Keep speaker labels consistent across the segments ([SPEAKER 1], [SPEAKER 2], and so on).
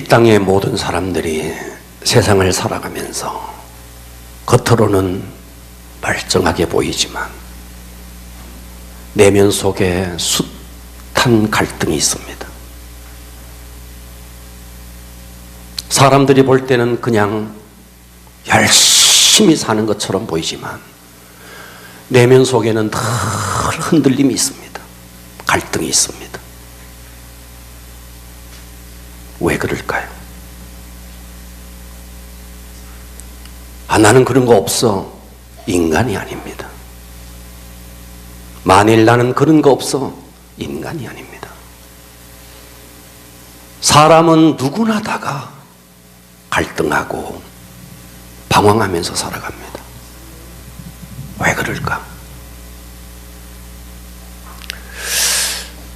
[SPEAKER 1] 땅의 모든 사람들이 세상을 살아가면서 겉으로는 멀쩡하게 보이지만 내면 속에 숱한 갈등이 있습니다. 사람들이 볼 때는 그냥 열심히 사는 것처럼 보이지만 내면 속에는 늘 흔들림이 있습니다. 갈등이 있습니다. 왜 그럴까요? 나는 그런 거 없어. 인간이 아닙니다. 만일 나는 그런 거 없어. 인간이 아닙니다. 사람은 누구나 다가 갈등하고 방황하면서 살아갑니다. 왜 그럴까?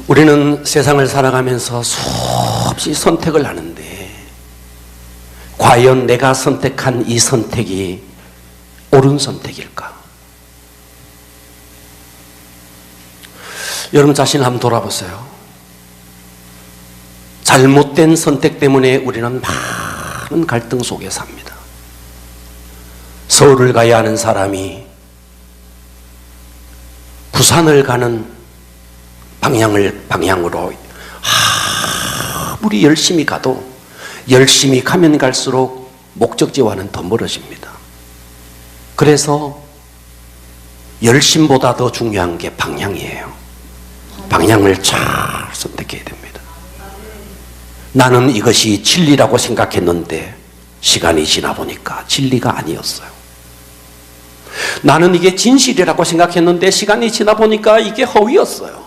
[SPEAKER 1] 우리는 세상을 살아가면서 수없이 선택을 하는데 과연 내가 선택한 이 선택이 옳은 선택일까? 여러분 자신을 한번 돌아보세요. 잘못된 선택 때문에 우리는 많은 갈등 속에 삽니다. 서울을 가야 하는 사람이 부산을 가는 방향으로 아무리 열심히 가도 열심히 가면 갈수록 목적지와는 더 멀어집니다. 그래서 열심보다 더 중요한 게 방향이에요. 방향을 잘 선택해야 됩니다. 나는 이것이 진리라고 생각했는데 시간이 지나 보니까 진리가 아니었어요. 나는 이게 진실이라고 생각했는데 시간이 지나 보니까 이게 허위였어요.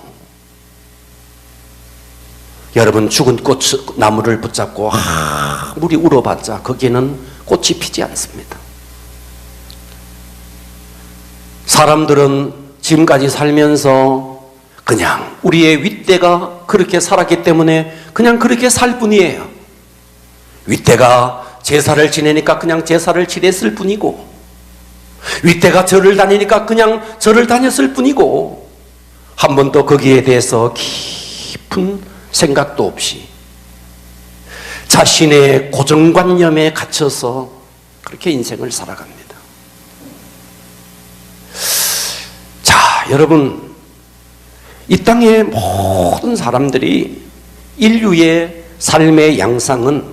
[SPEAKER 1] 여러분 죽은 꽃 나무를 붙잡고 아무리 울어봤자 거기에는 꽃이 피지 않습니다. 사람들은 지금까지 살면서 그냥 우리의 윗대가 그렇게 살았기 때문에 그냥 그렇게 살 뿐이에요. 윗대가 제사를 지내니까 그냥 제사를 지냈을 뿐이고 윗대가 절을 다니니까 그냥 절을 다녔을 뿐이고 한 번도 거기에 대해서 깊은 생각도 없이 자신의 고정관념에 갇혀서 그렇게 인생을 살아갑니다. 자, 여러분, 이 땅의 모든 사람들이 인류의 삶의 양상은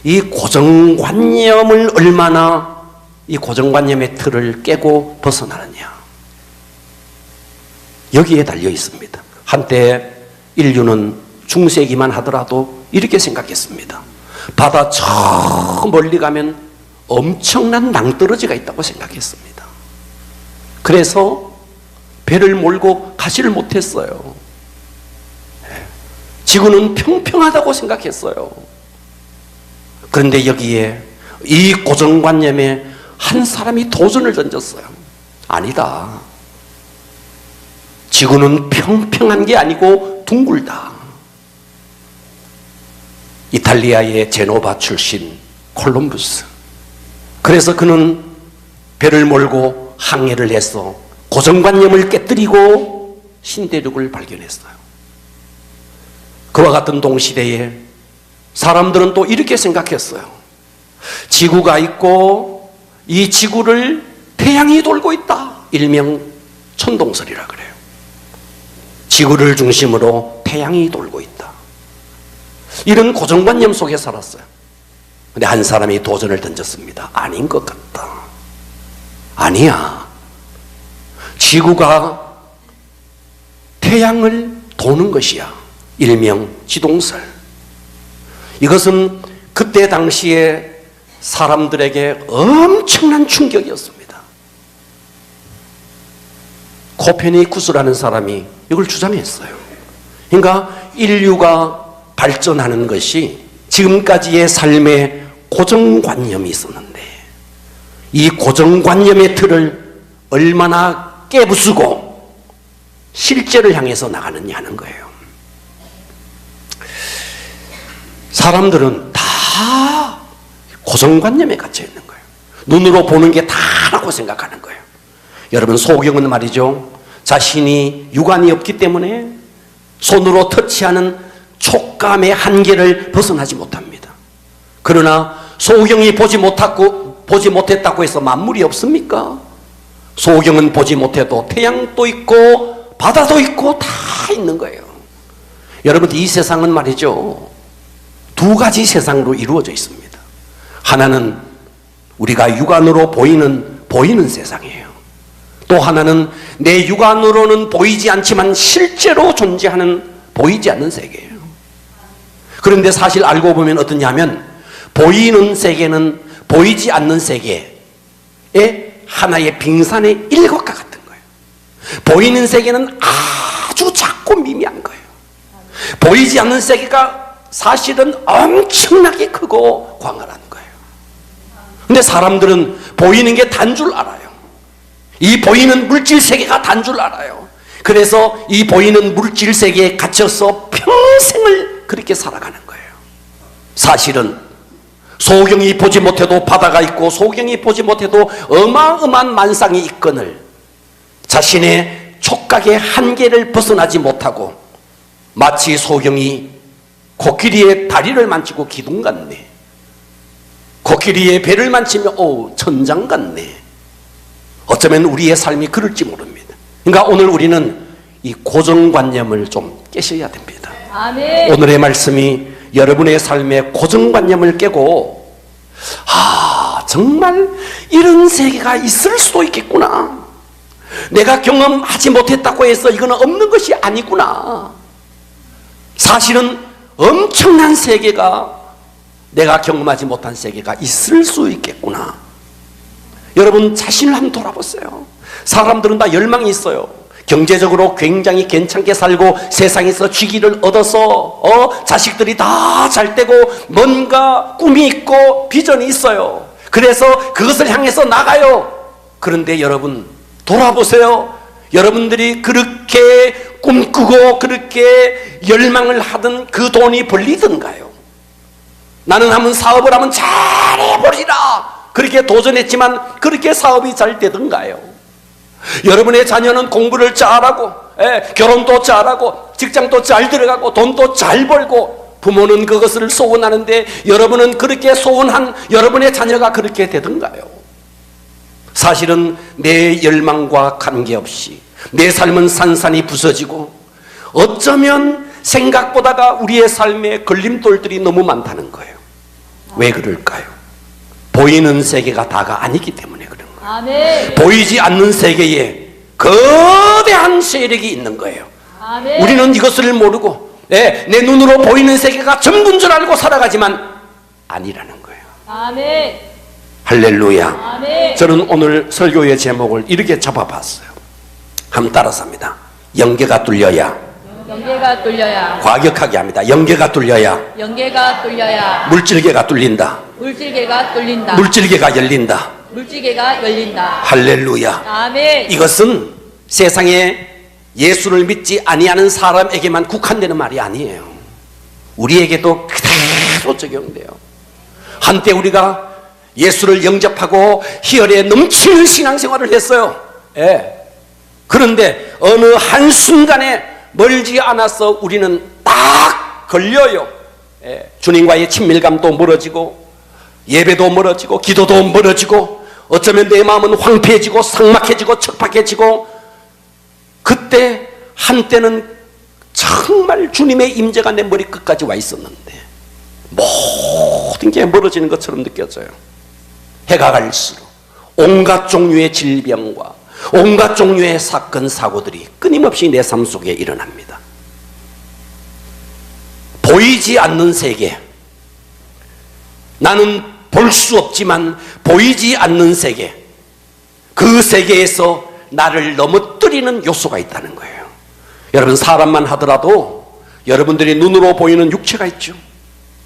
[SPEAKER 1] 이 고정관념을 얼마나 이 고정관념의 틀을 깨고 벗어나느냐, 여기에 달려 있습니다. 한때 인류는 중세기만 하더라도 이렇게 생각했습니다. 바다 저 멀리 가면 엄청난 낭떠러지가 있다고 생각했습니다. 그래서 배를 몰고 가지를 못했어요. 지구는 평평하다고 생각했어요. 그런데 여기에 이 고정관념에 한 사람이 도전을 던졌어요. 아니다. 지구는 평평한 게 아니고 둥글다. 이탈리아의 제노바 출신 콜럼부스. 그래서 그는 배를 몰고 항해를 해서 고정관념을 깨뜨리고 신대륙을 발견했어요. 그와 같은 동시대에 사람들은 또 이렇게 생각했어요. 지구가 있고 이 지구를 태양이 돌고 있다. 일명 천동설이라 그래요. 지구를 중심으로 태양이 돌고 있다. 이런 고정관념 속에 살았어요. 근데 한 사람이 도전을 던졌습니다. 아닌 것 같다. 아니야. 지구가 태양을 도는 것이야. 일명 지동설. 이것은 그때 당시에 사람들에게 엄청난 충격이었습니다. 코페르니쿠스라는 사람이 이걸 주장했어요. 그러니까 인류가 발전하는 것이 지금까지의 삶에 고정관념이 있었는데 이 고정관념의 틀을 얼마나 깨부수고 실제를 향해서 나가느냐 하는 거예요. 사람들은 다 고정관념에 갇혀 있는 거예요. 눈으로 보는 게 다라고 생각하는 거예요. 여러분, 소경은 말이죠, 자신이 육안이 없기 때문에 손으로 터치하는 촉감의 한계를 벗어나지 못합니다. 그러나 소경이 보지 못했다고 해서 만물이 없습니까? 소경은 보지 못해도 태양도 있고 바다도 있고 다 있는 거예요. 여러분, 이 세상은 말이죠, 두 가지 세상으로 이루어져 있습니다. 하나는 우리가 육안으로 보이는 세상이에요. 또 하나는 내 육안으로는 보이지 않지만 실제로 존재하는 보이지 않는 세계예요. 그런데 사실 알고 보면 어떠냐면, 보이는 세계는 보이지 않는 세계의 하나의 빙산의 일각과 같은 거예요. 보이는 세계는 아주 작고 미미한 거예요. 보이지 않는 세계가 사실은 엄청나게 크고 광활한 거예요. 근데 사람들은 보이는 게 단 줄 알아요. 이 보이는 물질 세계가 단 줄 알아요. 그래서 이 보이는 물질 세계에 갇혀서 평생을 그렇게 살아가는 거예요. 사실은 소경이 보지 못해도 바다가 있고 소경이 보지 못해도 어마어마한 만상이 있거늘 자신의 촉각의 한계를 벗어나지 못하고 마치 소경이 코끼리의 다리를 만지고 기둥 같네, 코끼리의 배를 만지면 천장 같네. 어쩌면 우리의 삶이 그럴지 모릅니다. 그러니까 오늘 우리는 이 고정관념을 좀 깨셔야 됩니다. 아멘. 오늘의 말씀이 여러분의 삶의 고정관념을 깨고, 정말 이런 세계가 있을 수도 있겠구나, 내가 경험하지 못했다고 해서 이거는 없는 것이 아니구나, 사실은 엄청난 세계가, 내가 경험하지 못한 세계가 있을 수 있겠구나. 여러분 자신을 한번 돌아보세요. 사람들은 다 열망이 있어요. 경제적으로 굉장히 괜찮게 살고 세상에서 직위를 얻어서 자식들이 다 잘 되고 뭔가 꿈이 있고 비전이 있어요. 그래서 그것을 향해서 나가요. 그런데 여러분 돌아보세요. 여러분들이 그렇게 꿈꾸고 그렇게 열망을 하던 그 돈이 벌리던가요? 나는 한번 사업을 하면 잘해보리라 그렇게 도전했지만 그렇게 사업이 잘 되던가요? 여러분의 자녀는 공부를 잘하고 결혼도 잘하고 직장도 잘 들어가고 돈도 잘 벌고 부모는 그것을 소원하는데 여러분은 그렇게 소원한 여러분의 자녀가 그렇게 되던가요? 사실은 내 열망과 관계없이 내 삶은 산산이 부서지고 어쩌면 생각보다가 우리의 삶에 걸림돌들이 너무 많다는 거예요. 왜 그럴까요? 보이는 세계가 다가 아니기 때문에 그런 거예요. 아멘. 보이지 않는 세계에 거대한 세력이 있는 거예요. 아멘. 우리는 이것을 모르고 내 눈으로 보이는 세계가 전부인 줄 알고 살아가지만 아니라는 거예요. 아멘. 할렐루야. 아멘. 저는 오늘 설교의 제목을 이렇게 잡아봤어요. 한번 따라서 합니다. 영계가 뚫려야 과격하게 합니다. 영계가 뚫려야 물질계가 뚫린다. 물질계가 열린다. 할렐루야. 아멘. 이것은 세상에 예수를 믿지 아니하는 사람에게만 국한되는 말이 아니에요. 우리에게도 그대로 적용돼요. 한때 우리가 예수를 영접하고 희열에 넘치는 신앙생활을 했어요. 그런데 어느 한순간에 멀지 않아서 우리는 딱 걸려요. 주님과의 친밀감도 멀어지고 예배도 멀어지고 기도도 멀어지고 어쩌면 내 마음은 황폐해지고 삭막해지고 척박해지고 그때 한때는 정말 주님의 임재가 내 머리 끝까지 와 있었는데 모든 게 멀어지는 것처럼 느껴져요. 해가 갈수록 온갖 종류의 질병과 온갖 종류의 사건 사고들이 끊임없이 내 삶 속에 일어납니다. 보이지 않는 세계, 나는 볼 수 없지만 보이지 않는 세계, 그 세계에서 나를 넘어뜨리는 요소가 있다는 거예요. 여러분 사람만 하더라도 여러분들이 눈으로 보이는 육체가 있죠.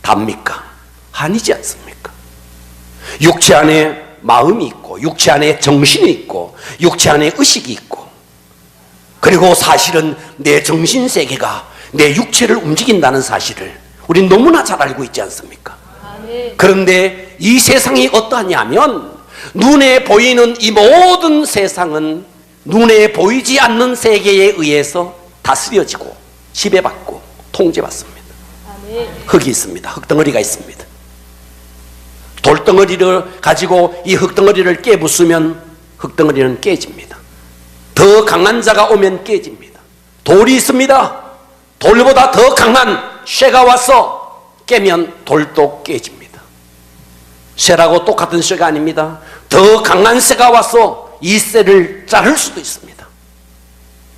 [SPEAKER 1] 답니까? 아니지 않습니까? 육체 안에 마음이 있고 육체 안에 정신이 있고 육체 안에 의식이 있고 그리고 사실은 내 정신세계가 내 육체를 움직인다는 사실을 우린 너무나 잘 알고 있지 않습니까? 그런데 이 세상이 어떠하냐면 눈에 보이는 이 모든 세상은 눈에 보이지 않는 세계에 의해서 다스려지고 지배받고 통제받습니다. 흙이 있습니다. 흙덩어리가 있습니다. 돌덩어리를 가지고 이 흙덩어리를 깨부수면 흙덩어리는 깨집니다. 더 강한 자가 오면 깨집니다. 돌이 있습니다. 돌보다 더 강한 쇠가 와서 깨면 돌도 깨집니다. 쇠라고 똑같은 쇠가 아닙니다. 더 강한 쇠가 와서 이 쇠를 자를 수도 있습니다.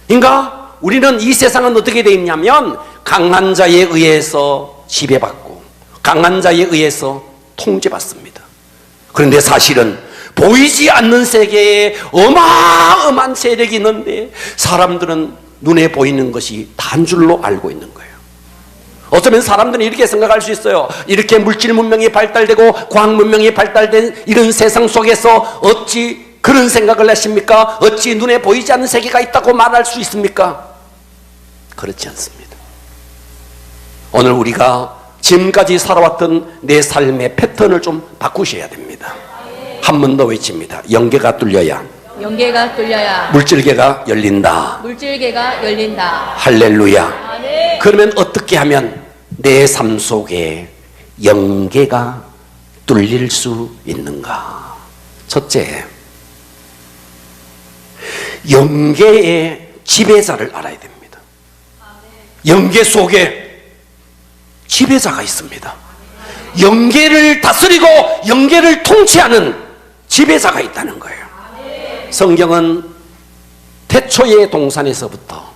[SPEAKER 1] 그러니까 우리는 이 세상은 어떻게 되어 있냐면 강한 자에 의해서 지배받고 강한 자에 의해서 통제받습니다. 그런데 사실은 보이지 않는 세계에 어마어마한 세력이 있는데 사람들은 눈에 보이는 것이 단 줄로 알고 있는 거예요. 어쩌면 사람들은 이렇게 생각할 수 있어요. 이렇게 물질 문명이 발달되고 과학 문명이 발달된 이런 세상 속에서 어찌 그런 생각을 하십니까? 어찌 눈에 보이지 않는 세계가 있다고 말할 수 있습니까? 그렇지 않습니다. 오늘 우리가 지금까지 살아왔던 내 삶의 패턴을 좀 바꾸셔야 됩니다. 한 번 더 외칩니다. 영계가 뚫려야 물질계가 열린다. 할렐루야. 그러면 어떻게 하면 내 삶 속에 영계가 뚫릴 수 있는가? 첫째, 영계의 지배자를 알아야 됩니다. 영계 속에 지배자가 있습니다. 영계를 다스리고 영계를 통치하는 지배자가 있다는 거예요. 성경은 태초의 동산에서부터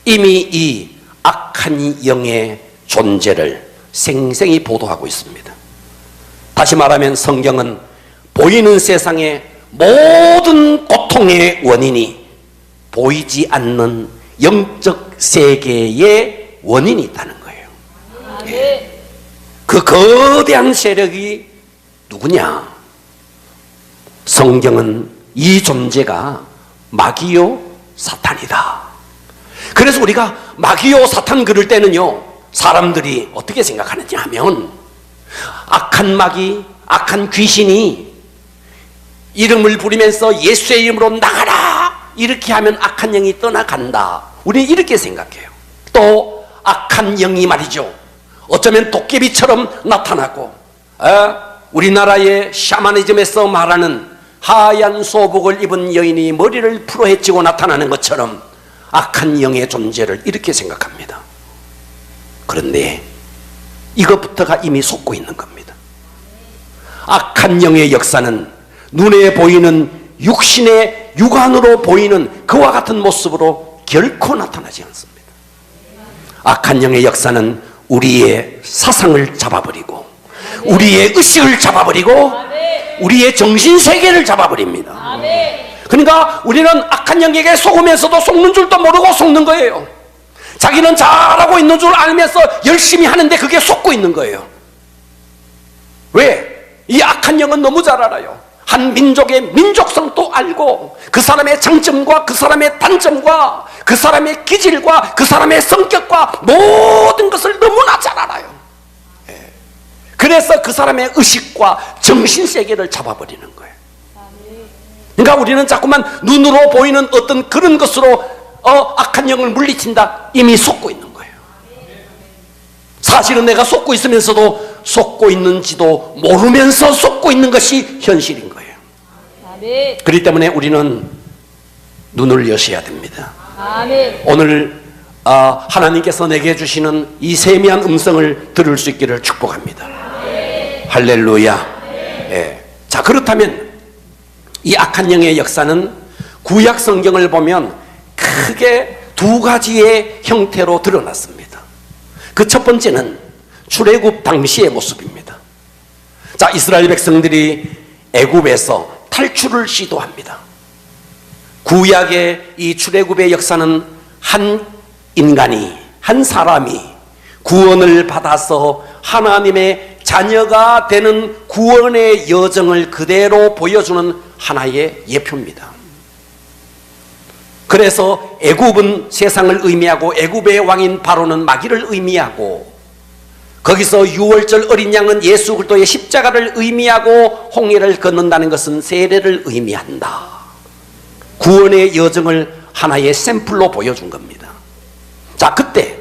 [SPEAKER 1] 이미 이 악한 영의 존재를 생생히 보도하고 있습니다. 다시 말하면 성경은 보이는 세상의 모든 고통의 원인이 보이지 않는 영적 세계의 원인이 있다는 거예요. 그 거대한 세력이 누구냐? 성경은 이 존재가 마귀요 사탄이다. 그래서 우리가 마귀요 사탄 그럴 때는요, 사람들이 어떻게 생각하느냐 하면 악한 마귀, 악한 귀신이 이름을 부리면서 예수의 이름으로 나가라 이렇게 하면 악한 영이 떠나간다. 우리는 이렇게 생각해요. 또 악한 영이 말이죠, 어쩌면 도깨비처럼 나타나고, 우리나라의 샤머니즘에서 말하는 하얀 소복을 입은 여인이 머리를 풀어헤치고 나타나는 것처럼 악한 영의 존재를 이렇게 생각합니다. 그런데 이것부터가 이미 속고 있는 겁니다. 악한 영의 역사는 눈에 보이는 육신의 육안으로 보이는 그와 같은 모습으로 결코 나타나지 않습니다. 악한 영의 역사는 우리의 사상을 잡아버리고 우리의 의식을 잡아버리고 우리의 정신세계를 잡아버립니다. 그러니까 우리는 악한 영에게 속으면서도 속는 줄도 모르고 속는 거예요. 자기는 잘하고 있는 줄 알면서 열심히 하는데 그게 속고 있는 거예요. 왜? 이 악한 영은 너무 잘 알아요. 한 민족의 민족성도 알고 그 사람의 장점과 그 사람의 단점과 그 사람의 기질과 그 사람의 성격과 모든 것을 너무나 잘 알아요. 그래서 그 사람의 의식과 정신세계를 잡아버리는 거예요. 그러니까 우리는 자꾸만 눈으로 보이는 어떤 그런 것으로 악한 영을 물리친다, 이미 속고 있는 거예요. 사실은 내가 속고 있으면서도 속고 있는지도 모르면서 속고 있는 것이 현실인 거예요. 그렇기 때문에 우리는 눈을 여셔야 됩니다. 오늘 하나님께서 내게 주시는 이 세미한 음성을 들을 수 있기를 축복합니다. 할렐루야. 예. 자, 그렇다면 이 악한 영의 역사는 구약 성경을 보면 크게 두 가지의 형태로 드러났습니다. 그 첫 번째는 출애굽 당시의 모습입니다. 자, 이스라엘 백성들이 애굽에서 탈출을 시도합니다. 구약의 이 출애굽의 역사는 한 인간이, 한 사람이 구원을 받아서 하나님의 자녀가 되는 구원의 여정을 그대로 보여주는 하나의 예표입니다. 그래서 애굽은 세상을 의미하고 애굽의 왕인 바로는 마귀를 의미하고 거기서 유월절 어린 양은 예수 그리스도의 십자가를 의미하고 홍해를 건넌다는 것은 세례를 의미한다. 구원의 여정을 하나의 샘플로 보여준 겁니다. 자, 그때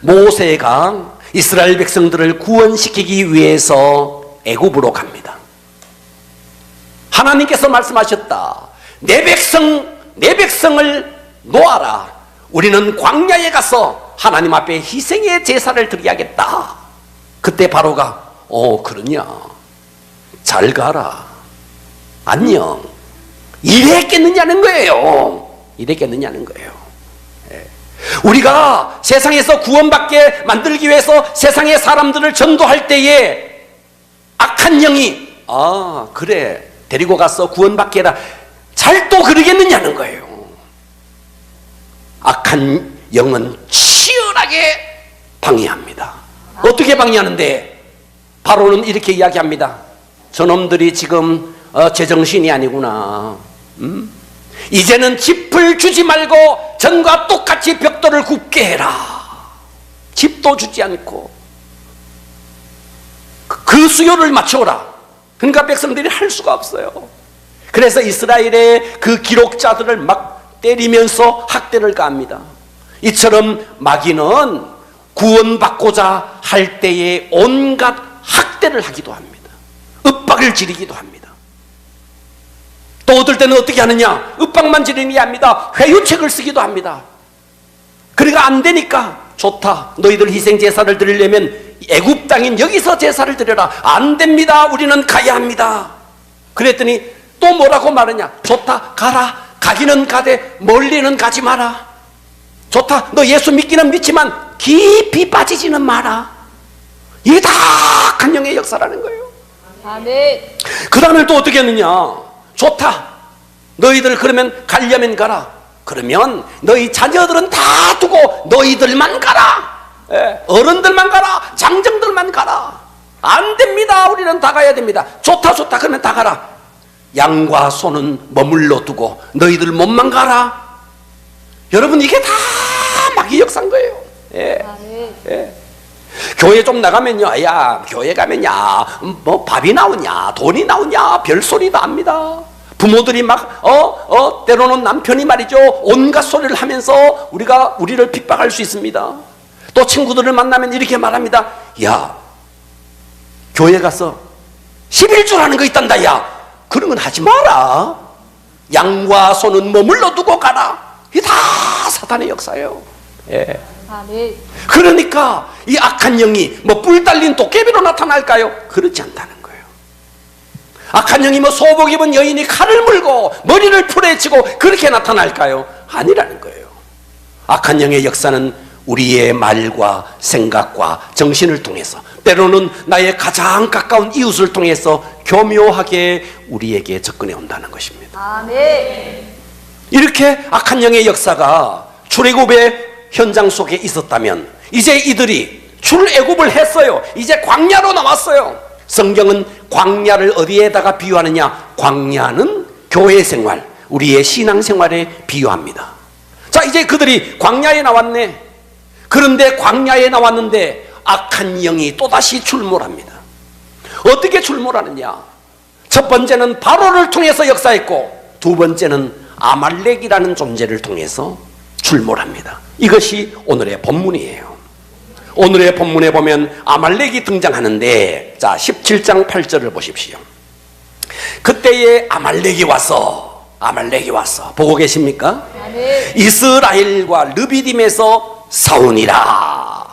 [SPEAKER 1] 모세가 이스라엘 백성들을 구원시키기 위해서 애굽으로 갑니다. 하나님께서 말씀하셨다. 내 백성을 놓아라. 우리는 광야에 가서 하나님 앞에 희생의 제사를 드려야겠다. 그때 바로가 그러냐, 잘 가라, 안녕, 이랬겠느냐는 거예요. 이랬겠느냐는 거예요. 우리가 세상에서 구원받게 만들기 위해서 세상의 사람들을 전도할 때에 악한 영이 그래, 데리고 가서 구원받게 해라, 잘 또 그러겠느냐는 거예요. 악한 영은 치열하게 방해합니다. 어떻게 방해하는데? 바로는 이렇게 이야기합니다. 저놈들이 지금 제정신이 아니구나. 이제는 짚을 주지 말고 전과 똑같이 벽돌을 굽게 해라. 짚도 주지 않고 그 수요를 맞춰라. 그러니까 백성들이 할 수가 없어요. 그래서 이스라엘의 그 기록자들을 막 때리면서 학대를 가합니다. 이처럼 마귀는 구원받고자 할 때에 온갖 학대를 하기도 합니다. 윽박을 지르기도 합니다. 또 어떨 때는 어떻게 하느냐, 윽박만 지르는 게 아닙니다. 회유책을 쓰기도 합니다. 그러니까 안 되니까 좋다, 너희들 희생제사를 드리려면 애굽 땅인 여기서 제사를 드려라. 안 됩니다, 우리는 가야 합니다. 그랬더니 또 뭐라고 말하냐, 좋다, 가라. 가기는 가되 멀리는 가지 마라. 좋다, 너 예수 믿기는 믿지만 깊이 빠지지는 마라. 이게 다 악한 영의 역사라는 거예요. 아멘. 그 다음에 또 어떻게 했느냐, 좋다, 너희들 그러면 가려면 가라. 그러면 너희 자녀들은 다 두고 너희들만 가라. 어른들만 가라, 장정들만 가라. 안 됩니다, 우리는 다 가야 됩니다. 좋다, 그러면 다 가라. 양과 소는 머물러 두고 너희들 몸만 가라. 여러분, 이게 다 마귀 역사인 거예요. 교회 좀 나가면요, 야, 교회 가면야 뭐 밥이 나오냐, 돈이 나오냐, 별소리 다 합니다. 부모들이 막 때로는 남편이 말이죠, 온갖 소리를 하면서 우리를 핍박할 수 있습니다. 또 친구들을 만나면 이렇게 말합니다. 야, 교회 가서 11조 하는 거 있단다. 야, 그런 건 하지 마라. 양과 소는 머물러 두고 가라. 이게 다 사탄의 역사예요. 그러니까 이 악한 영이 뭐 뿔 달린 도깨비로 나타날까요? 그렇지 않다는 거예요. 악한 영이 뭐 소복 입은 여인이 칼을 물고 머리를 풀에 치고 그렇게 나타날까요? 아니라는 거예요. 악한 영의 역사는 우리의 말과 생각과 정신을 통해서, 때로는 나의 가장 가까운 이웃을 통해서 교묘하게 우리에게 접근해 온다는 것입니다. 아멘. 이렇게 악한 영의 역사가 출애굽의 현장 속에 있었다면 이제 이들이 출애굽을 했어요. 이제 광야로 나왔어요. 성경은 광야를 어디에다가 비유하느냐, 광야는 교회 생활, 우리의 신앙 생활에 비유합니다. 자, 이제 그들이 광야에 나왔네. 그런데 광야에 나왔는데 악한 영이 또다시 출몰합니다. 어떻게 출몰하느냐? 첫 번째는 바로를 통해서 역사했고, 두 번째는 아말렉이라는 존재를 통해서 출몰합니다. 이것이 오늘의 본문이에요. 오늘의 본문에 보면 아말렉이 등장하는데, 자, 17장 8절을 보십시오. 그때에 아말렉이 와서 보고 계십니까? 네. 이스라엘과 르비딤에서 싸우니라.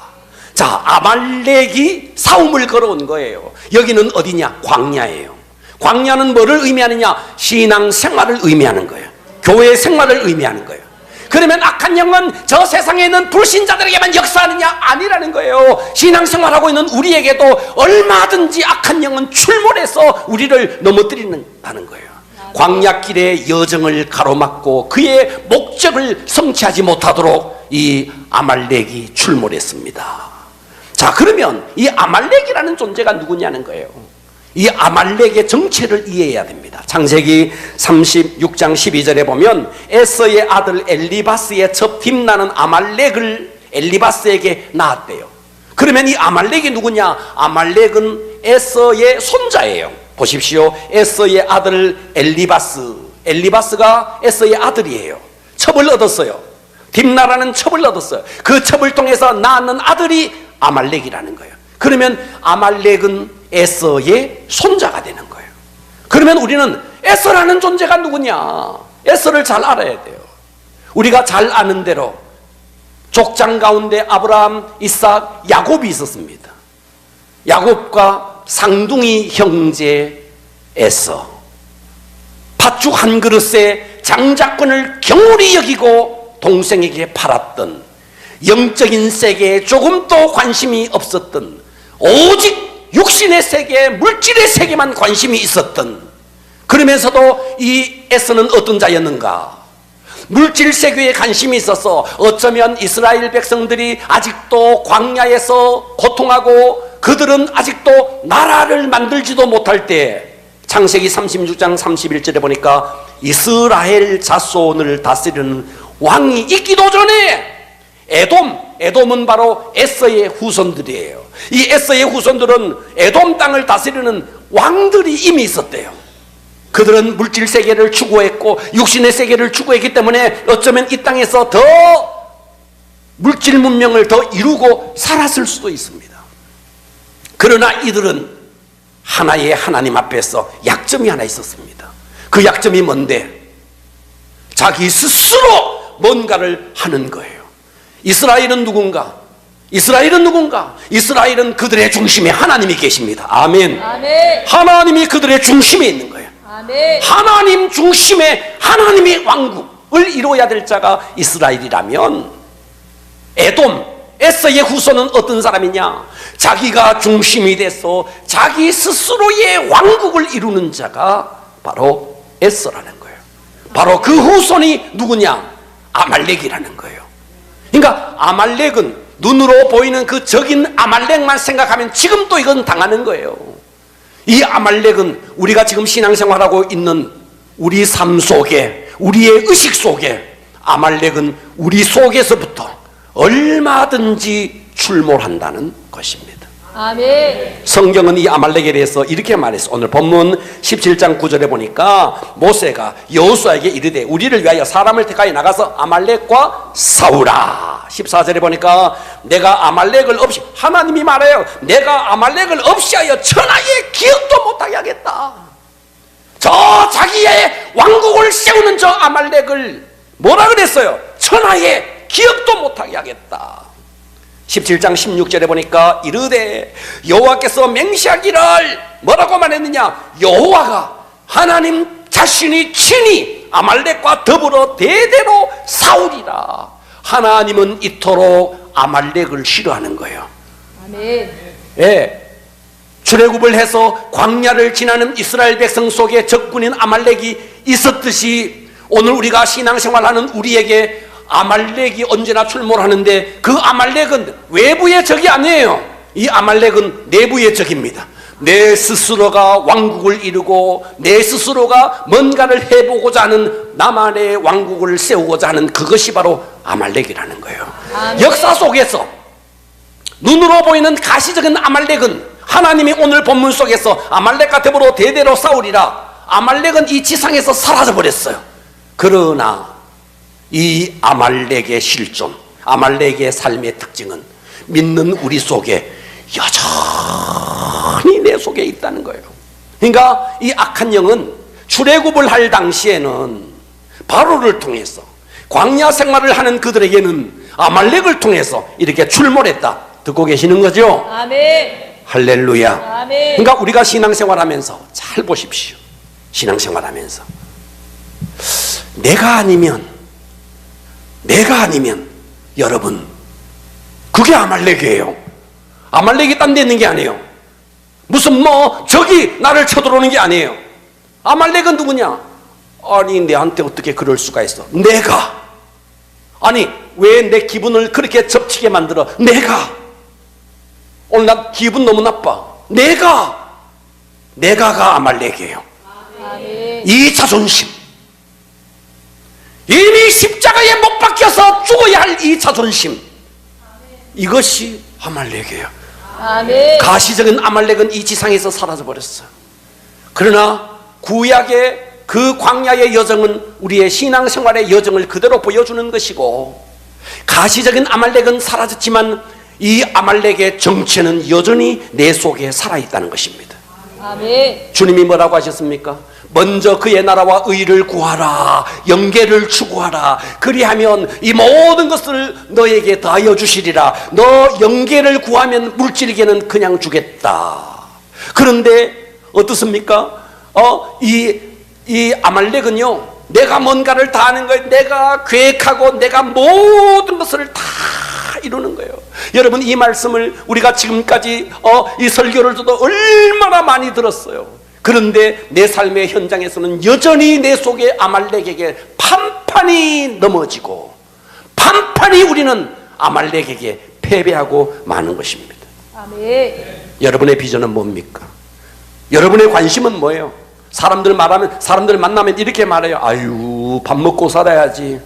[SPEAKER 1] 자, 아말렉이 싸움을 걸어온 거예요. 여기는 어디냐? 광야예요. 광야는 뭐를 의미하느냐? 신앙 생활을 의미하는 거예요. 교회 생활을 의미하는 거예요. 그러면 악한 영은 저 세상에 있는 불신자들에게만 역사하느냐? 아니라는 거예요. 신앙생활하고 있는 우리에게도 얼마든지 악한 영은 출몰해서 우리를 넘어뜨린다는 거예요. 광야길의 여정을 가로막고 그의 목적을 성취하지 못하도록 이 아말렉이 출몰했습니다. 자, 그러면 이 아말렉이라는 존재가 누구냐는 거예요. 이 아말렉의 정체를 이해해야 됩니다. 창세기 36장 12절에 보면 에서의 아들 엘리바스의 첩 딥나는 아말렉을 엘리바스에게 낳았대요. 그러면 이 아말렉이 누구냐? 아말렉은 에서의 손자예요. 보십시오. 에서의 아들 엘리바스가 에서의 아들이에요. 첩을 얻었어요. 딥나라는 첩을 얻었어요. 그 첩을 통해서 낳는 아들이 아말렉이라는 거예요. 그러면 아말렉은 에서의 손자가 되는 거예요. 그러면 우리는 에서라는 존재가 누구냐? 에서를 잘 알아야 돼요. 우리가 잘 아는 대로 족장 가운데 아브라함, 이삭, 야곱이 있었습니다. 야곱과 쌍둥이 형제 에서, 팥죽 한 그릇에 장자권을 경홀히 여기고 동생에게 팔았던, 영적인 세계에 조금도 관심이 없었던, 오직 육신의 세계, 물질의 세계만 관심이 있었던, 그러면서도 이 에서는 어떤 자였는가? 물질 세계에 관심이 있어서 어쩌면 이스라엘 백성들이 아직도 광야에서 고통하고 그들은 아직도 나라를 만들지도 못할 때, 창세기 36장 31절에 보니까 이스라엘 자손을 다스리는 왕이 있기도 전에 에돔은 바로 에서의 후손들이에요. 이 에서의 후손들은 에돔 땅을 다스리는 왕들이 이미 있었대요. 그들은 물질 세계를 추구했고 육신의 세계를 추구했기 때문에 어쩌면 이 땅에서 더 물질 문명을 더 이루고 살았을 수도 있습니다. 그러나 이들은 하나의 하나님 앞에서 약점이 하나 있었습니다. 그 약점이 뭔데? 자기 스스로 뭔가를 하는 거예요. 이스라엘은 누군가? 이스라엘은 그들의 중심에 하나님이 계십니다. 아멘.
[SPEAKER 2] 아멘.
[SPEAKER 1] 하나님이 그들의 중심에 있는 거예요.
[SPEAKER 2] 아멘.
[SPEAKER 1] 하나님 중심에 하나님의 왕국을 이루어야 될 자가 이스라엘이라면, 에서의 후손은 어떤 사람이냐? 자기가 중심이 돼서 자기 스스로의 왕국을 이루는 자가 바로 에서라는 거예요. 바로 그 후손이 누구냐? 아말렉이라는 거예요. 그러니까 아말렉은 눈으로 보이는 그 적인 아말렉만 생각하면 지금도 이건 당하는 거예요. 이 아말렉은 우리가 지금 신앙생활하고 있는 우리 삶 속에, 우리의 의식 속에 아말렉은 우리 속에서부터 얼마든지 출몰한다는 것입니다.
[SPEAKER 2] 아멘.
[SPEAKER 1] 성경은 이 아말렉에 대해서 이렇게 말했어. 오늘 본문 17장 9절에 보니까 모세가 여호수아에게 이르되 우리를 위하여 사람을 택하여 나가서 아말렉과 싸우라. 14절에 보니까 내가 아말렉을 없이, 하나님이 말해요. 내가 아말렉을 없이하여 천하의 기억도 못하게 하겠다. 저 자기의 왕국을 세우는 저 아말렉을 뭐라 그랬어요? 천하의 기억도 못하게 하겠다. 17장 16절에 보니까 이르되 여호와께서 맹세하기를 뭐라고 말했느냐? 여호와가 하나님 자신이 친히 아말렉과 더불어 대대로 싸우리라. 하나님은 이토록 아말렉을 싫어하는 거예요.
[SPEAKER 2] 아멘.
[SPEAKER 1] 예, 출애굽을 해서 광야를 지나는 이스라엘 백성 속에 적군인 아말렉이 있었듯이 오늘 우리가 신앙생활하는 우리에게 아말렉이 언제나 출몰하는데, 그 아말렉은 외부의 적이 아니에요. 이 아말렉은 내부의 적입니다. 내 스스로가 왕국을 이루고 내 스스로가 뭔가를 해보고자 하는, 나만의 왕국을 세우고자 하는 그것이 바로 아말렉이라는 거예요.
[SPEAKER 2] 아멘.
[SPEAKER 1] 역사 속에서 눈으로 보이는 가시적인 아말렉은, 하나님이 오늘 본문 속에서 아말렉과 더불어 대대로 싸우리라, 아말렉은 이 지상에서 사라져버렸어요. 그러나 이 아말렉의 실존, 아말렉의 삶의 특징은 믿는 우리 속에 여전히 내 속에 있다는 거예요. 그러니까 이 악한 영은 출애굽을 할 당시에는 바로를 통해서, 광야 생활을 하는 그들에게는 아말렉을 통해서 이렇게 출몰했다. 듣고 계시는 거죠?
[SPEAKER 2] 아멘.
[SPEAKER 1] 할렐루야.
[SPEAKER 2] 아멘.
[SPEAKER 1] 그러니까 우리가 신앙생활하면서 잘 보십시오. 신앙생활하면서 내가 아니면 여러분, 그게 아말렉이에요. 아말렉이 딴 데 있는 게 아니에요. 무슨 적이 나를 쳐들어오는 게 아니에요. 아말렉은 누구냐? 아니, 내한테 어떻게 그럴 수가 있어? 내가. 아니, 왜 내 기분을 그렇게 접치게 만들어? 내가. 오늘 나 기분 너무 나빠. 내가가 아말렉이에요.
[SPEAKER 2] 아멘.
[SPEAKER 1] 이 자존심, 이미 십자가에 못 박혀서 죽어야 할 이 자존심, 이것이 아말렉이에요.
[SPEAKER 2] 아멘.
[SPEAKER 1] 가시적인 아말렉은 이 지상에서 사라져버렸어요. 그러나 구약의 그 광야의 여정은 우리의 신앙생활의 여정을 그대로 보여주는 것이고, 가시적인 아말렉은 사라졌지만 이 아말렉의 정체는 여전히 내 속에 살아있다는 것입니다.
[SPEAKER 2] 아멘.
[SPEAKER 1] 주님이 뭐라고 하셨습니까? 먼저 그의 나라와 의를 구하라. 영계를 추구하라. 그리하면 이 모든 것을 너에게 더하여 주시리라. 너 영계를 구하면 물질계는 그냥 주겠다. 그런데 어떻습니까? 이 아말렉은요, 내가 뭔가를 다 하는 거예요. 내가 계획하고 내가 모든 것을 다 이루는 거예요. 여러분, 이 말씀을 우리가 지금까지 이 설교를 듣도 얼마나 많이 들었어요. 그런데 내 삶의 현장에서는 여전히 내 속에 아말렉에게 판판이 넘어지고 판판이 우리는 아말렉에게 패배하고 마는 것입니다.
[SPEAKER 2] 아멘.
[SPEAKER 1] 여러분의 비전은 뭡니까? 여러분의 관심은 뭐예요? 사람들 만나면 이렇게 말해요. 아유, 밥 먹고 살아야지.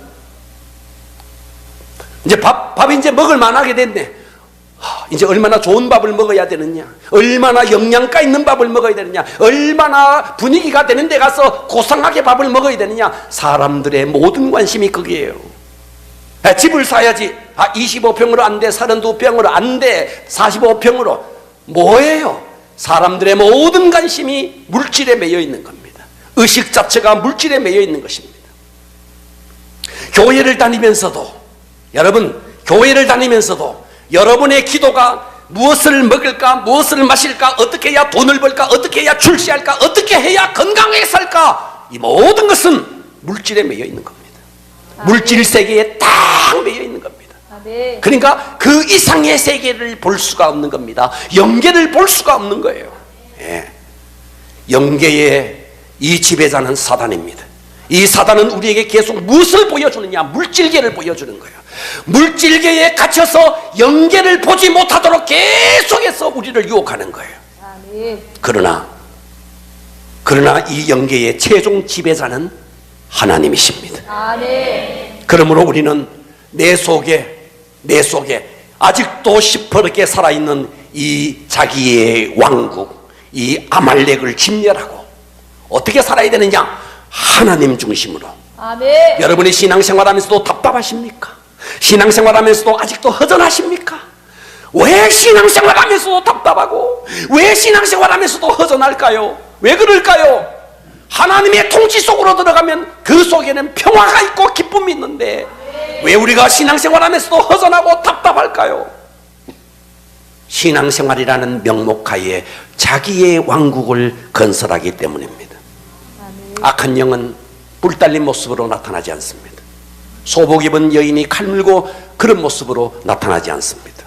[SPEAKER 1] 이제 밥이 이제 먹을 만하게 됐네. 이제 얼마나 좋은 밥을 먹어야 되느냐, 얼마나 영양가 있는 밥을 먹어야 되느냐, 얼마나 분위기가 되는 데 가서 고상하게 밥을 먹어야 되느냐. 사람들의 모든 관심이 거기에요. 집을 사야지. 25평으로 안 돼, 32평으로 안 돼, 45평으로. 뭐예요? 사람들의 모든 관심이 물질에 매여 있는 겁니다. 의식 자체가 물질에 매여 있는 것입니다. 교회를 다니면서도, 여러분, 교회를 다니면서도 여러분의 기도가 무엇을 먹을까, 무엇을 마실까, 어떻게 해야 돈을 벌까, 어떻게 해야 출세할까, 어떻게 해야 건강하게 살까, 이 모든 것은 물질에 매여 있는 겁니다. 물질 세계에 딱 매여 있는 겁니다. 그러니까 그 이상의 세계를 볼 수가 없는 겁니다. 영계를 볼 수가 없는 거예요. 예. 영계의 이 지배자는 사단입니다. 이 사단은 우리에게 계속 무엇을 보여주느냐? 물질계를 보여주는 거예요. 물질계에 갇혀서 영계를 보지 못하도록 계속해서 우리를 유혹하는 거예요.
[SPEAKER 2] 아멘.
[SPEAKER 1] 그러나 이 영계의 최종 지배자는 하나님이십니다.
[SPEAKER 2] 아멘.
[SPEAKER 1] 그러므로 우리는 내 속에 아직도 시퍼렇게 살아있는 이 자기의 왕국, 이 아말렉을 진멸하고 어떻게 살아야 되느냐? 하나님 중심으로.
[SPEAKER 2] 아멘.
[SPEAKER 1] 여러분이 신앙생활하면서도 답답하십니까? 신앙생활하면서도 아직도 허전하십니까? 왜 신앙생활하면서도 답답하고 왜 신앙생활하면서도 허전할까요? 왜 그럴까요? 하나님의 통치 속으로 들어가면 그 속에는 평화가 있고 기쁨이 있는데 왜 우리가 신앙생활하면서도 허전하고 답답할까요? 신앙생활이라는 명목하에 자기의 왕국을 건설하기 때문입니다. 악한 영은 뿔 달린 모습으로 나타나지 않습니다. 소복 입은 여인이 칼 물고 그런 모습으로 나타나지 않습니다.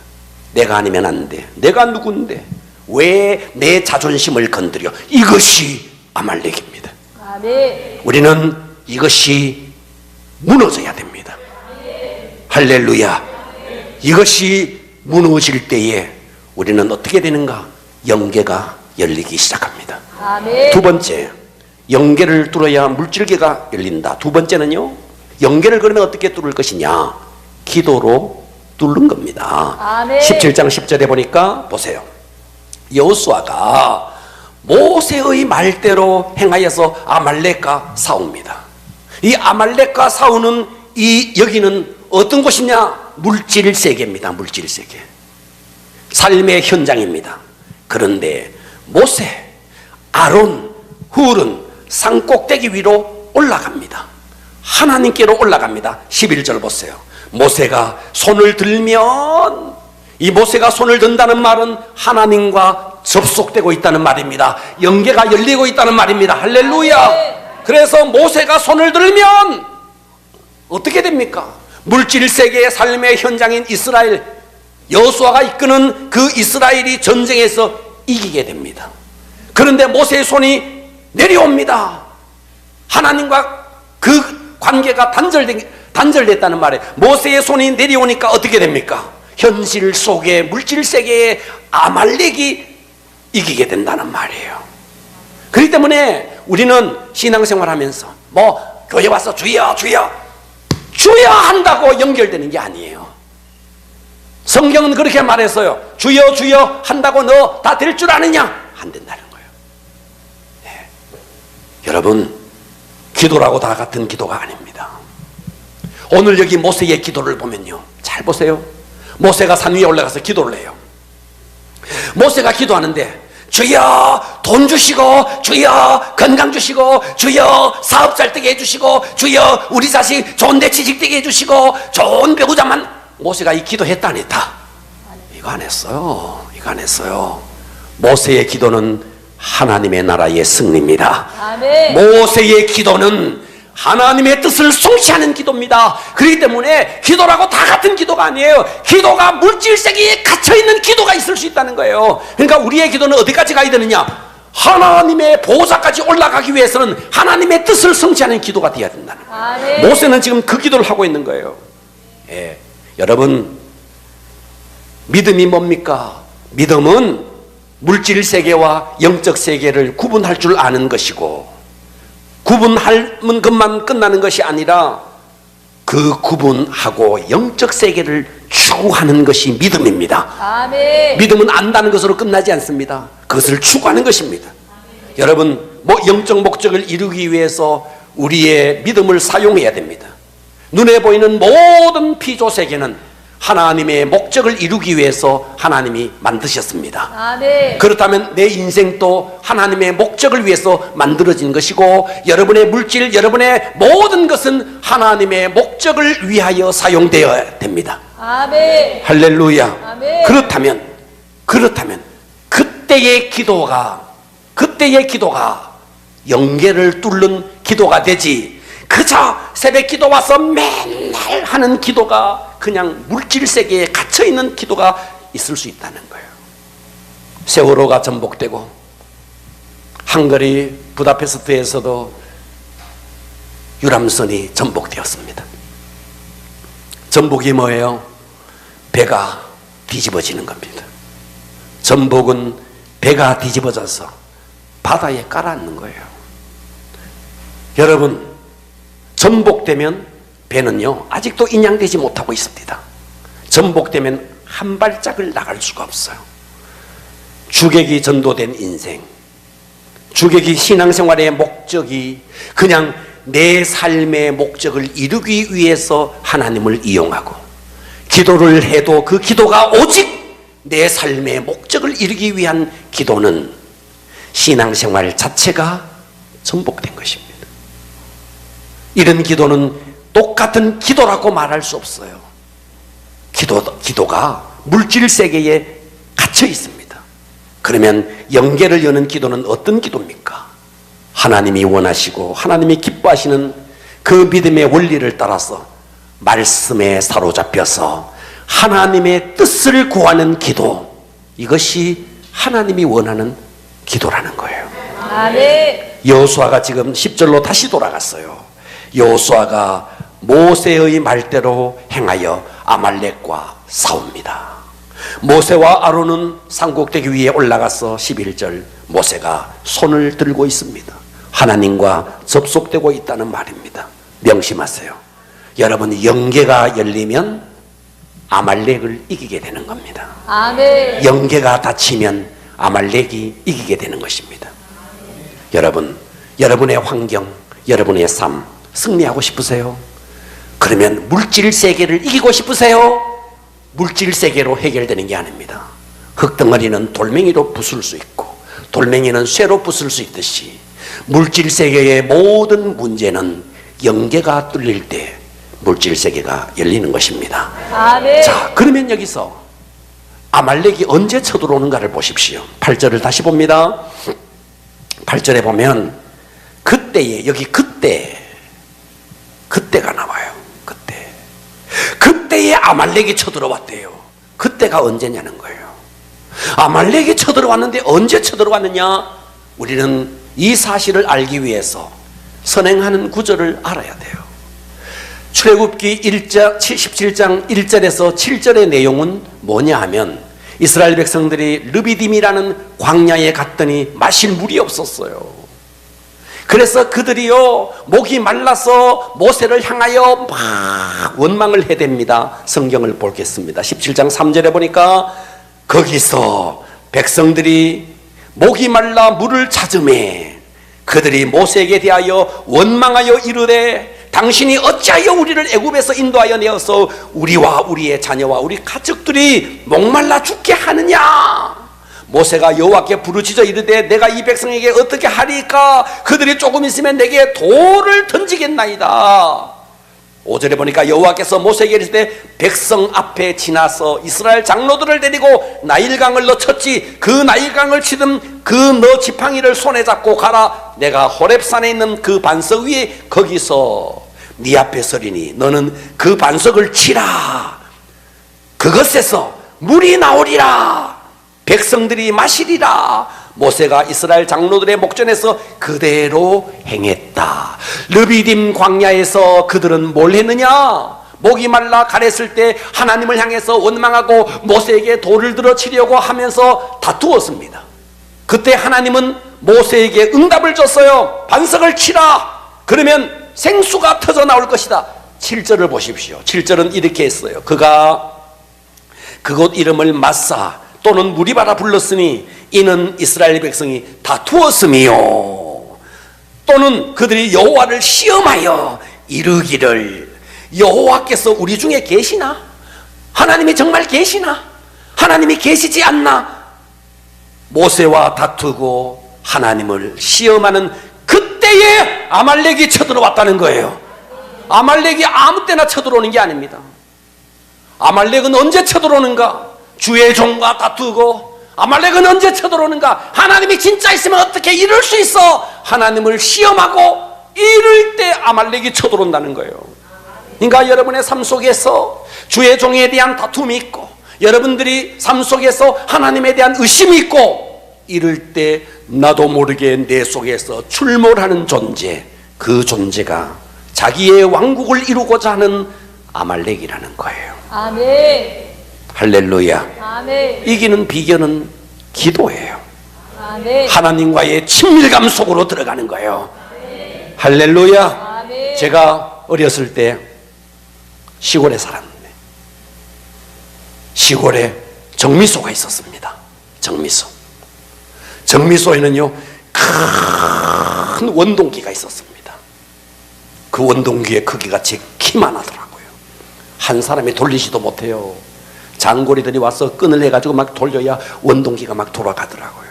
[SPEAKER 1] 내가 아니면 안 돼. 내가 누군데 왜 내 자존심을 건드려? 이것이 아말렉입니다.
[SPEAKER 2] 아멘.
[SPEAKER 1] 우리는 이것이 무너져야 됩니다. 할렐루야. 이것이 무너질 때에 우리는 어떻게 되는가? 영계가 열리기 시작합니다.
[SPEAKER 2] 아멘.
[SPEAKER 1] 두 번째, 영계를 뚫어야 물질계가 열린다. 두 번째는요, 영계를 그러면 어떻게 뚫을 것이냐? 기도로 뚫는 겁니다.
[SPEAKER 2] 아멘.
[SPEAKER 1] 17장 10절에 보니까 보세요. 여호수아가 모세의 말대로 행하여서 아말렉과 싸웁니다. 이 아말렉과 싸우는 여기는 어떤 곳이냐? 물질 세계입니다. 물질 세계. 삶의 현장입니다. 그런데 모세, 아론, 훌은 산 꼭대기 위로 올라갑니다. 하나님께로 올라갑니다. 11절 보세요. 모세가 손을 들면, 이 모세가 손을 든다는 말은 하나님과 접속되고 있다는 말입니다. 영계가 열리고 있다는 말입니다. 할렐루야. 그래서 모세가 손을 들면 어떻게 됩니까? 물질 세계의 삶의 현장인 이스라엘, 여호수아가 이끄는 그 이스라엘이 전쟁에서 이기게 됩니다. 그런데 모세의 손이 내려옵니다. 하나님과 그 관계가 단절됐다는 말이에요. 모세의 손이 내려오니까 어떻게 됩니까? 현실 속에 물질 세계에 아말렉이 이기게 된다는 말이에요. 그렇기 때문에 우리는 신앙생활하면서 교회 와서 주여 주여 주여 한다고 연결되는 게 아니에요. 성경은 그렇게 말했어요. 주여 주여 한다고 너 다 될 줄 아느냐? 안 된다는 거예요. 네. 여러분, 기도라고 다 같은 기도가 아닙니다. 오늘 여기 모세의 기도를 보면요, 잘 보세요. 모세가 산 위에 올라가서 기도를 해요. 모세가 기도하는데 주여 돈 주시고, 주여 건강 주시고, 주여 사업 잘 되게 해주시고, 주여 우리 자식 좋은 데 취직되게 해주시고, 좋은 배우자만. 모세가 이 기도했다 안 했다? 이거 안 했어요. 이거 안 했어요. 모세의 기도는 하나님의 나라의 승리입니다.
[SPEAKER 2] 아멘.
[SPEAKER 1] 모세의 기도는 하나님의 뜻을 성취하는 기도입니다. 그렇기 때문에 기도라고 다 같은 기도가 아니에요. 기도가 물질 세계에 갇혀있는 기도가 있을 수 있다는 거예요. 그러니까 우리의 기도는 어디까지 가야 되느냐? 하나님의 보호자까지 올라가기 위해서는 하나님의 뜻을 성취하는 기도가 되어야 된다는 거예요.
[SPEAKER 2] 아멘.
[SPEAKER 1] 모세는 지금 그 기도를 하고 있는 거예요. 예. 여러분, 믿음이 뭡니까? 믿음은 물질 세계와 영적 세계를 구분할 줄 아는 것이고, 구분하는 것만 끝나는 것이 아니라 그 구분하고 영적 세계를 추구하는 것이 믿음입니다.
[SPEAKER 2] 아멘.
[SPEAKER 1] 믿음은 안다는 것으로 끝나지 않습니다. 그것을 추구하는 것입니다. 여러분, 영적 목적을 이루기 위해서 우리의 믿음을 사용해야 됩니다. 눈에 보이는 모든 피조 세계는 하나님의 목적을 이루기 위해서 하나님이 만드셨습니다.
[SPEAKER 2] 아멘.
[SPEAKER 1] 그렇다면 내 인생도 하나님의 목적을 위해서 만들어진 것이고, 여러분의 물질, 여러분의 모든 것은 하나님의 목적을 위하여 사용되어야 됩니다.
[SPEAKER 2] 아멘.
[SPEAKER 1] 할렐루야.
[SPEAKER 2] 아멘.
[SPEAKER 1] 그렇다면 그때의 기도가 영계를 뚫는 기도가 되지, 그저 새벽 기도 와서 맨날 하는 기도가 그냥 물질 세계에 갇혀있는 기도가 있을 수 있다는 거예요. 세월호가 전복되고 헝가리 부다페스트에서도 유람선이 전복되었습니다. 전복이 뭐예요? 배가 뒤집어지는 겁니다. 전복은 배가 뒤집어져서 바다에 깔아앉는 거예요. 여러분, 전복되면 배는요 아직도 인양되지 못하고 있습니다. 전복되면 한 발짝을 나갈 수가 없어요. 주객이 전도된 인생, 주객이 신앙생활의 목적이 그냥 내 삶의 목적을 이루기 위해서 하나님을 이용하고, 기도를 해도 그 기도가 오직 내 삶의 목적을 이루기 위한 기도는 신앙생활 자체가 전복된 것입니다. 이런 기도는 똑같은 기도라고 말할 수 없어요. 기도가 물질 세계에 갇혀 있습니다. 그러면 영계를 여는 기도는 어떤 기도입니까? 하나님이 원하시고 하나님이 기뻐하시는 그 믿음의 원리를 따라서 말씀에 사로잡혀서 하나님의 뜻을 구하는 기도, 이것이 하나님이 원하는 기도라는 거예요.
[SPEAKER 2] 아멘.
[SPEAKER 1] 여호수아가 지금 10절로 다시 돌아갔어요. 여호수아가 모세의 말대로 행하여 아말렉과 싸웁니다. 모세와 아론은 산꼭대기 위에 올라가서 11절 모세가 손을 들고 있습니다. 하나님과 접속되고 있다는 말입니다. 명심하세요. 여러분, 영계가 열리면 아말렉을 이기게 되는 겁니다.
[SPEAKER 2] 아멘.
[SPEAKER 1] 영계가 닫히면 아말렉이 이기게 되는 것입니다. 여러분, 여러분의 환경, 여러분의 삶 승리하고 싶으세요? 그러면 물질 세계를 이기고 싶으세요? 물질 세계로 해결되는 게 아닙니다. 흙덩어리는 돌멩이로 부술 수 있고 돌멩이는 쇠로 부술 수 있듯이 물질 세계의 모든 문제는 영계가 뚫릴 때 물질 세계가 열리는 것입니다.
[SPEAKER 2] 아멘.
[SPEAKER 1] 자, 그러면 여기서 아말렉이 언제 쳐들어오는가를 보십시오. 8절을 다시 봅니다. 8절에 보면 그때에, 여기 그때가 나와요. 그때에 아말렉이 쳐들어왔대요. 그때가 언제냐는 거예요. 아말렉이 쳐들어왔는데 언제 쳐들어왔느냐? 우리는 이 사실을 알기 위해서 선행하는 구절을 알아야 돼요. 출애굽기 17장 1절에서 7절의 내용은 뭐냐 하면, 이스라엘 백성들이 르비딤이라는 광야에 갔더니 마실 물이 없었어요. 그래서 그들이요 목이 말라서 모세를 향하여 막 원망을 해댑니다. 성경을 보겠습니다. 17장 3절에 보니까 거기서 백성들이 목이 말라 물을 찾으매 그들이 모세에게 대하여 원망하여 이르되 당신이 어찌하여 우리를 애굽에서 인도하여 내어서 우리와 우리의 자녀와 우리 가족들이 목말라 죽게 하느냐? 모세가 여호와께 부르짖어 이르되 내가 이 백성에게 어떻게 하리까? 그들이 조금 있으면 내게 돌을 던지겠나이다. 5절에 보니까 여호와께서 모세에게 이르시되 백성 앞에 지나서 이스라엘 장로들을 데리고 나일강을 너 쳤지 그 나일강을 치든 그 너 지팡이를 손에 잡고 가라. 내가 호렙산에 있는 그 반석 위에 거기서 네 앞에 서리니 너는 그 반석을 치라. 그것에서 물이 나오리라. 백성들이 마시리라. 모세가 이스라엘 장로들의 목전에서 그대로 행했다. 르비딤 광야에서 그들은 뭘 했느냐? 목이 말라 가랬을 때 하나님을 향해서 원망하고 모세에게 돌을 들어 치려고 하면서 다투었습니다. 그때 하나님은 모세에게 응답을 줬어요. 반석을 치라. 그러면 생수가 터져 나올 것이다. 7절을 보십시오. 7절은 이렇게 했어요. 그가 그곳 이름을 마사 또는 무리바라 불렀으니 이는 이스라엘 백성이 다투었음이요. 또는 그들이 여호와를 시험하여 이르기를 여호와께서 우리 중에 계시나? 하나님이 정말 계시나? 하나님이 계시지 않나? 모세와 다투고 하나님을 시험하는 그때에 아말렉이 쳐들어왔다는 거예요. 아말렉이 아무 때나 쳐들어오는 게 아닙니다. 아말렉은 언제 쳐들어오는가? 주의 종과 다투고. 아말렉은 언제 쳐들어오는가? 하나님이 진짜 있으면 어떻게 이룰 수 있어? 하나님을 시험하고 이럴 때 아말렉이 쳐들어온다는 거예요. 그러니까 여러분의 삶 속에서 주의 종에 대한 다툼이 있고 여러분들이 삶 속에서 하나님에 대한 의심이 있고 이럴 때 나도 모르게 내 속에서 출몰하는 존재, 그 존재가 자기의 왕국을 이루고자 하는 아말렉이라는 거예요.
[SPEAKER 2] 아멘.
[SPEAKER 1] 할렐루야.
[SPEAKER 2] 아멘.
[SPEAKER 1] 이기는 비결은 기도예요.
[SPEAKER 2] 아멘.
[SPEAKER 1] 하나님과의 친밀감 속으로 들어가는 거예요. 할렐루야.
[SPEAKER 2] 아멘.
[SPEAKER 1] 제가 어렸을 때 시골에 살았는데 시골에 정미소가 있었습니다. 정미소에는요 큰 원동기가 있었습니다. 그 원동기의 크기가 제 키만 하더라고요. 한 사람이 돌리지도 못해요. 장고리들이 와서 끈을 해가지고 막 돌려야 원동기가 막 돌아가더라고요.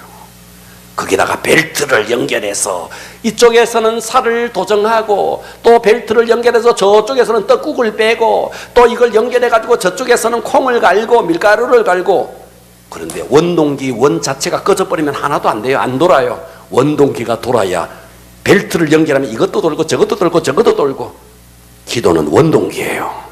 [SPEAKER 1] 거기다가 벨트를 연결해서 이쪽에서는 살을 도정하고 또 벨트를 연결해서 저쪽에서는 떡국을 빼고 또 이걸 연결해가지고 저쪽에서는 콩을 갈고 밀가루를 갈고. 그런데 원동기 원 자체가 꺼져버리면 하나도 안 돼요. 안 돌아요. 원동기가 돌아야 벨트를 연결하면 이것도 돌고 저것도 돌고 저것도 돌고. 기도는 원동기예요.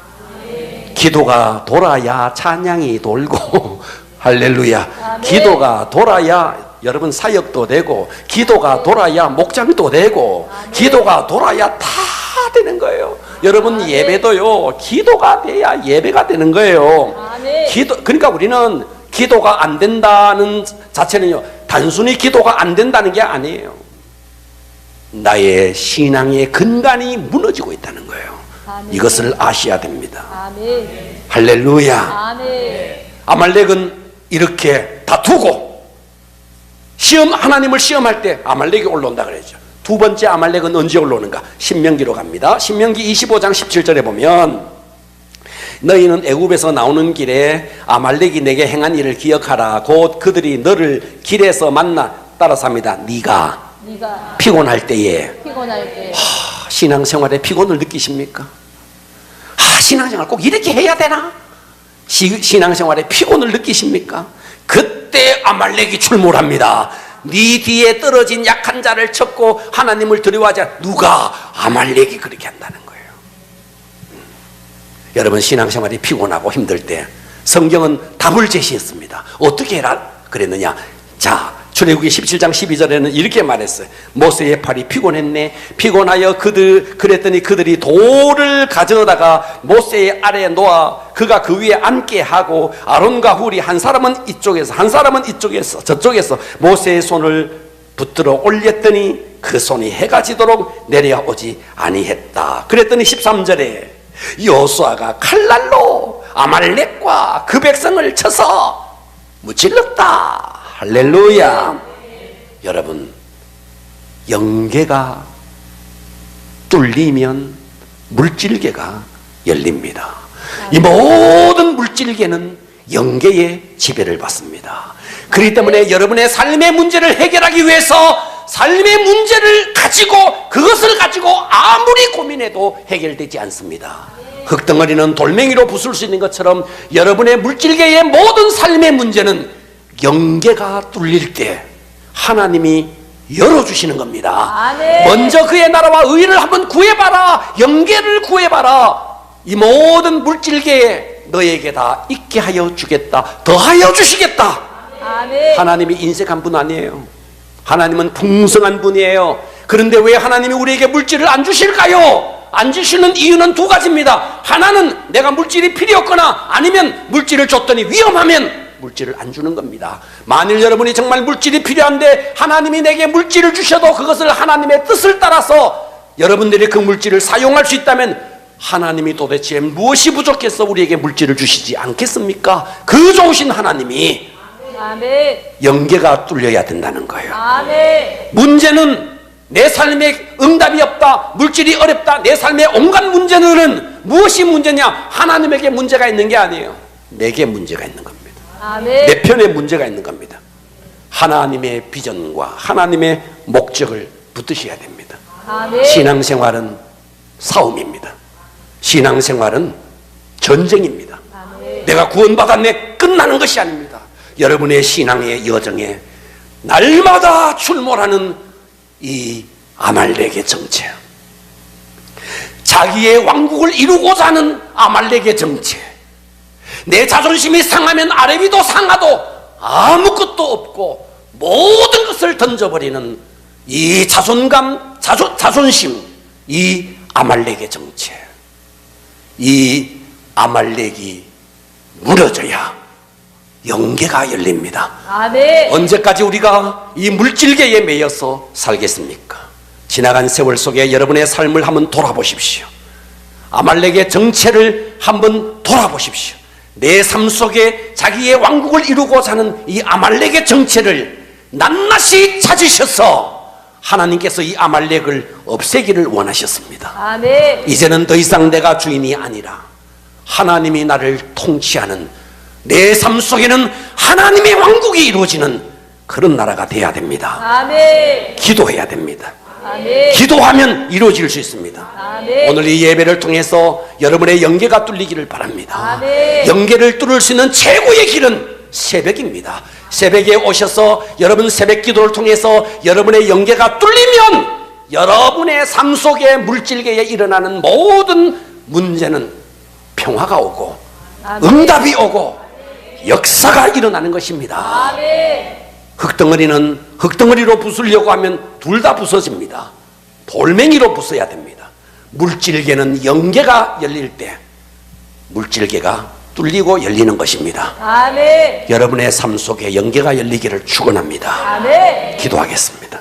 [SPEAKER 1] 기도가 돌아야 찬양이 돌고. 할렐루야.
[SPEAKER 2] 아멘.
[SPEAKER 1] 기도가 돌아야 여러분 사역도 되고 기도가 돌아야 목장도 되고 기도가 돌아야 다 되는 거예요. 여러분 예배도요 기도가 돼야 예배가 되는 거예요.
[SPEAKER 2] 아멘.
[SPEAKER 1] 그러니까 우리는 기도가 안 된다는 자체는요 단순히 기도가 안 된다는 게 아니에요. 나의 신앙의 근간이 무너지고 있다는 거예요.
[SPEAKER 2] 아멘.
[SPEAKER 1] 이것을 아셔야 됩니다.
[SPEAKER 2] 아멘.
[SPEAKER 1] 할렐루야.
[SPEAKER 2] 아멘.
[SPEAKER 1] 아말렉은 이렇게 다투고 하나님을 시험할 때 아말렉이 올라온다 그랬죠. 두 번째 아말렉은 언제 올라오는가? 신명기로 갑니다. 신명기 25장 17절에 보면 너희는 애굽에서 나오는 길에 아말렉이 내게 행한 일을 기억하라. 곧 그들이 너를 길에서 만나 따라서 합니다. 네가 피곤할 때에 신앙생활에 피곤을 느끼십니까? 신앙생활 꼭 이렇게 해야 되나? 신앙생활에 피곤을 느끼십니까? 그때 아말렉이 출몰합니다. 네 뒤에 떨어진 약한 자를 쳤고 하나님을 두려워하지 않아. 누가? 아말렉이 그렇게 한다는 거예요. 여러분 신앙생활이 피곤하고 힘들 때 성경은 답을 제시했습니다. 어떻게 해라 그랬느냐? 자, 출애굽기 17장 12절에는 이렇게 말했어요. 모세의 팔이 피곤했네. 피곤하여 그랬더니 그들이 돌을 가져다가 모세의 아래에 놓아 그가 그 위에 앉게 하고 아론과 훌이 한 사람은 이쪽에서 한 사람은 이쪽에서 저쪽에서 모세의 손을 붙들어 올렸더니 그 손이 해가 지도록 내려오지 아니했다. 그랬더니 13절에 여호수아가 칼날로 아말렉과 그 백성을 쳐서 무찔렀다. 할렐루야. 여러분 영계가 뚫리면 물질계가 열립니다. 이 모든 물질계는 영계의 지배를 받습니다. 그렇기 때문에 여러분의 삶의 문제를 해결하기 위해서 삶의 문제를 가지고 그것을 가지고 아무리 고민해도 해결되지 않습니다. 흙덩어리는 돌멩이로 부술 수 있는 것처럼 여러분의 물질계의 모든 삶의 문제는 영계가 뚫릴 때 하나님이 열어주시는 겁니다.
[SPEAKER 2] 아멘.
[SPEAKER 1] 먼저 그의 나라와 의를 한번 구해봐라. 영계를 구해봐라. 이 모든 물질계에 너에게 다 있게 하여 주겠다. 더하여 주시겠다.
[SPEAKER 2] 아멘.
[SPEAKER 1] 하나님이 인색한 분 아니에요. 하나님은 풍성한 분이에요. 그런데 왜 하나님이 우리에게 물질을 안 주실까요? 안 주시는 이유는 두 가지입니다. 하나는 내가 물질이 필요 없거나 아니면 물질을 줬더니 위험하면 물질을 안 주는 겁니다. 만일 여러분이 정말 물질이 필요한데 하나님이 내게 물질을 주셔도 그것을 하나님의 뜻을 따라서 여러분들이 그 물질을 사용할 수 있다면 하나님이 도대체 무엇이 부족해서 우리에게 물질을 주시지 않겠습니까? 그 좋으신 하나님이
[SPEAKER 2] 아멘.
[SPEAKER 1] 영계가 뚫려야 된다는 거예요.
[SPEAKER 2] 아멘.
[SPEAKER 1] 문제는 내 삶에 응답이 없다, 물질이 어렵다, 내 삶의 온갖 문제들은 무엇이 문제냐? 하나님에게 문제가 있는 게 아니에요. 내게 문제가 있는 겁니다.
[SPEAKER 2] 아멘.
[SPEAKER 1] 내 편에 문제가 있는 겁니다. 하나님의 비전과 하나님의 목적을 붙드셔야 됩니다.
[SPEAKER 2] 아멘.
[SPEAKER 1] 신앙생활은 싸움입니다. 신앙생활은 전쟁입니다.
[SPEAKER 2] 아멘.
[SPEAKER 1] 내가 구원받았네 끝나는 것이 아닙니다. 여러분의 신앙의 여정에 날마다 출몰하는 이 아말렉의 정체, 자기의 왕국을 이루고자 하는 아말렉의 정체, 내 자존심이 상하면 아래위도 상하도 아무것도 없고 모든 것을 던져버리는 이 자존감, 자존심, 이 아말렉의 정체, 이 아말렉이 무너져야 영계가 열립니다.
[SPEAKER 2] 아멘.
[SPEAKER 1] 언제까지 우리가 이 물질계에 매여서 살겠습니까? 지나간 세월 속에 여러분의 삶을 한번 돌아보십시오. 아말렉의 정체를 한번 돌아보십시오. 내 삶 속에 자기의 왕국을 이루고자 하는 이 아말렉의 정체를 낱낱이 찾으셔서 하나님께서 이 아말렉을 없애기를 원하셨습니다.
[SPEAKER 2] 아멘.
[SPEAKER 1] 이제는 더 이상 내가 주인이 아니라 하나님이 나를 통치하는 내 삶 속에는 하나님의 왕국이 이루어지는 그런 나라가 돼야 됩니다.
[SPEAKER 2] 아멘.
[SPEAKER 1] 기도해야 됩니다.
[SPEAKER 2] 아멘.
[SPEAKER 1] 기도하면 이루어질 수 있습니다.
[SPEAKER 2] 아멘.
[SPEAKER 1] 오늘 이 예배를 통해서 여러분의 영계가 뚫리기를 바랍니다.
[SPEAKER 2] 아멘.
[SPEAKER 1] 영계를 뚫을 수 있는 최고의 길은 새벽입니다. 새벽에 오셔서 여러분 새벽 기도를 통해서 여러분의 영계가 뚫리면 여러분의 삶 속에 물질계에 일어나는 모든 문제는 평화가 오고
[SPEAKER 2] 아멘.
[SPEAKER 1] 응답이 오고 역사가 일어나는 것입니다.
[SPEAKER 2] 아멘.
[SPEAKER 1] 흙덩어리는 흙덩어리로 부수려고 하면 둘 다 부서집니다. 돌멩이로 부숴야 됩니다. 물질계는 영계가 열릴 때 물질계가 뚫리고 열리는 것입니다.
[SPEAKER 2] 아멘.
[SPEAKER 1] 여러분의 삶 속에 영계가 열리기를 축원합니다.
[SPEAKER 2] 아멘.
[SPEAKER 1] 기도하겠습니다.